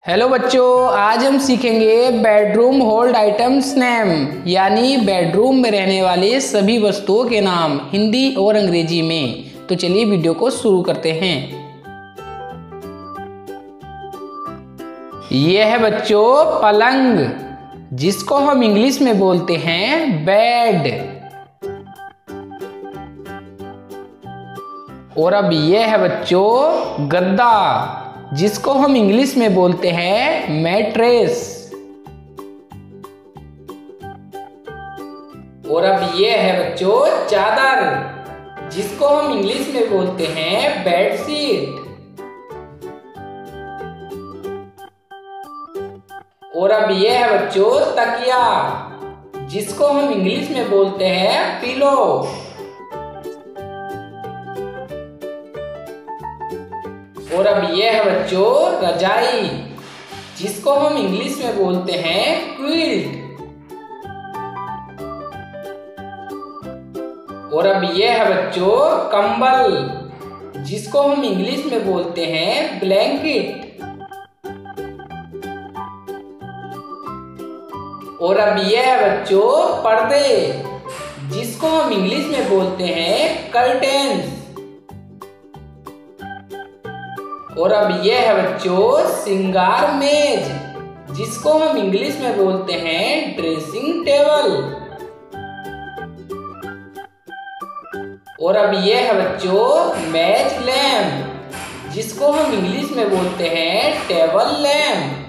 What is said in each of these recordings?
Hello बच्चों, आज हम सीखेंगे बेडरूम होल्ड आइटम्स नेम, यानी बेडरूम में रहने वाले सभी वस्तुओं के नाम हिंदी और अंग्रेजी में। तो चलिए वीडियो को शुरू करते हैं। यह है बच्चों पलंग, जिसको हम इंग्लिश में बोलते हैं बेड। और अब यह है बच्चों गद्दा, जिसको हम इंग्लिश में बोलते हैं मैट्रेस। और अब यह है बच्चों चादर, जिसको हम इंग्लिश में बोलते हैं बेडशीट। और अब यह है बच्चों तकिया, जिसको हम इंग्लिश में बोलते हैं पिलो। और अब यह है बच्चों रजाई, जिसको हम इंग्लिश में बोलते हैं क्विल्ट। और अब यह है बच्चों कंबल, जिसको हम इंग्लिश में बोलते हैं ब्लैंकेट। और अब यह है बच्चों पर्दे, जिसको हम इंग्लिश में बोलते हैं कर्टेन्स। और अब यह है बच्चों श्रृंगार मेज, जिसको हम इंग्लिश में बोलते हैं ड्रेसिंग टेबल। और अब यह है बच्चों मैच लैम्प, जिसको हम इंग्लिश में बोलते हैं टेबल लैम्प।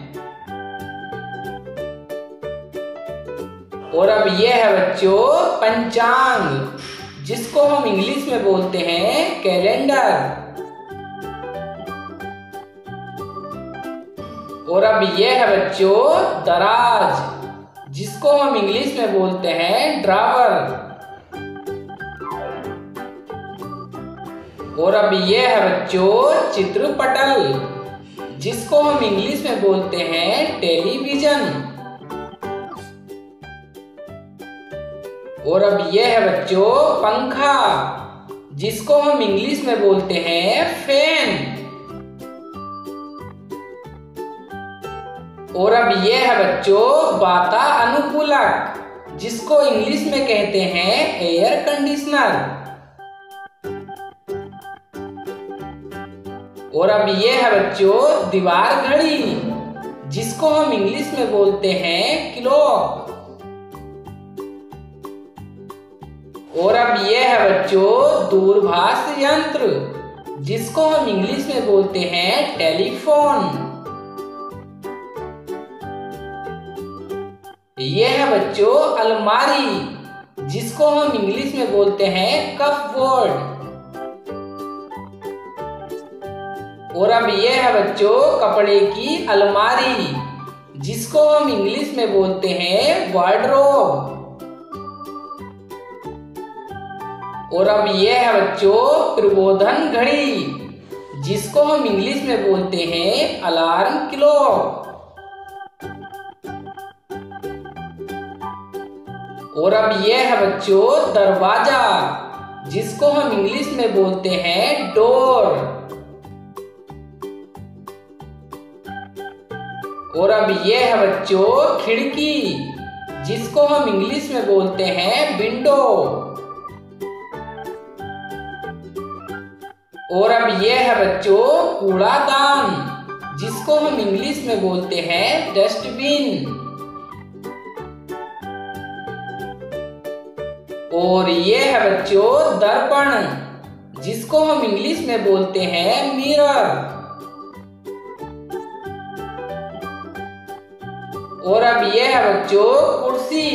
और अब यह है बच्चों पंचांग, जिसको हम इंग्लिश में बोलते हैं कैलेंडर। और अब यह है बच्चों दराज, जिसको हम इंग्लिश में बोलते हैं ड्रावर। और अब यह है बच्चों चित्रपटल, जिसको हम इंग्लिश में बोलते हैं टेलीविजन। और अब यह है बच्चों पंखा, जिसको हम इंग्लिश में बोलते हैं फैन। और अब यह है बच्चों वातानुकूलक, जिसको इंग्लिश में कहते हैं एयर कंडीशनर। और अब यह है बच्चों दीवार घड़ी, जिसको हम इंग्लिश में बोलते हैं क्लॉक। और अब यह है बच्चों दूरभाष यंत्र, जिसको हम इंग्लिश में बोलते हैं टेलीफोन। यह है बच्चों अलमारी, जिसको हम इंग्लिश में बोलते हैं कपबोर्ड। और अब यह है बच्चों कपड़े की अलमारी, जिसको हम इंग्लिश में बोलते हैं वार्डरोब। और अब यह है बच्चों प्रबोधन घड़ी, जिसको हम इंग्लिश में बोलते हैं अलार्म क्लॉक। और अब यह है बच्चों दरवाजा, जिसको हम इंग्लिश में बोलते हैं डोर। और अब यह है बच्चों खिड़की, जिसको हम इंग्लिश में बोलते हैं विंडो। और अब यह है बच्चों कूड़ादान, जिसको हम इंग्लिश में बोलते हैं डस्टबिन। और यह है बच्चों दर्पण, जिसको हम इंग्लिश में बोलते हैं मिरर। और अब यह है बच्चों कुर्सी,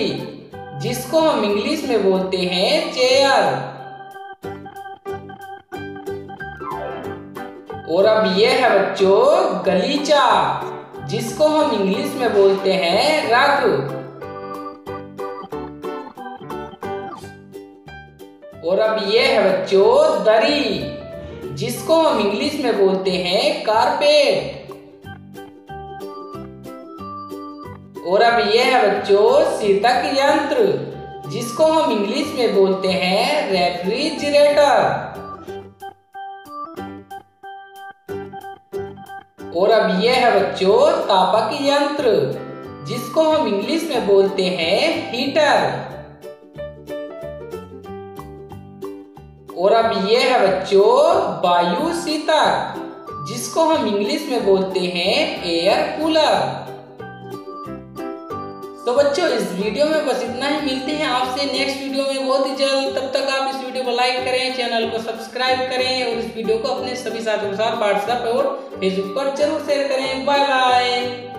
जिसको हम इंग्लिश में बोलते हैं चेयर। और अब यह है बच्चों गलीचा, जिसको हम इंग्लिश में बोलते हैं रग। और अब यह है बच्चों दरी, जिसको हम इंग्लिश में बोलते हैं कारपेट। और अब यह है बच्चों शीतक यंत्र, जिसको हम इंग्लिश में बोलते हैं रेफ्रिजरेटर। और अब यह है बच्चों तापक यंत्र, जिसको हम इंग्लिश में बोलते हैं हीटर। और अब यह है बच्चों वायु शीतक, जिसको हम इंग्लिश में बोलते हैं एयर कूलर। तो बच्चों इस वीडियो में बस इतना ही। मिलते हैं आपसे नेक्स्ट वीडियो में बहुत ही जल्द। तब तक आप इस वीडियो को लाइक करें, चैनल को सब्सक्राइब करें और इस वीडियो को अपने सभी साथियों के साथ व्हाट्सएप और फेसबुक पर जरूर शेयर करें। Bye bye.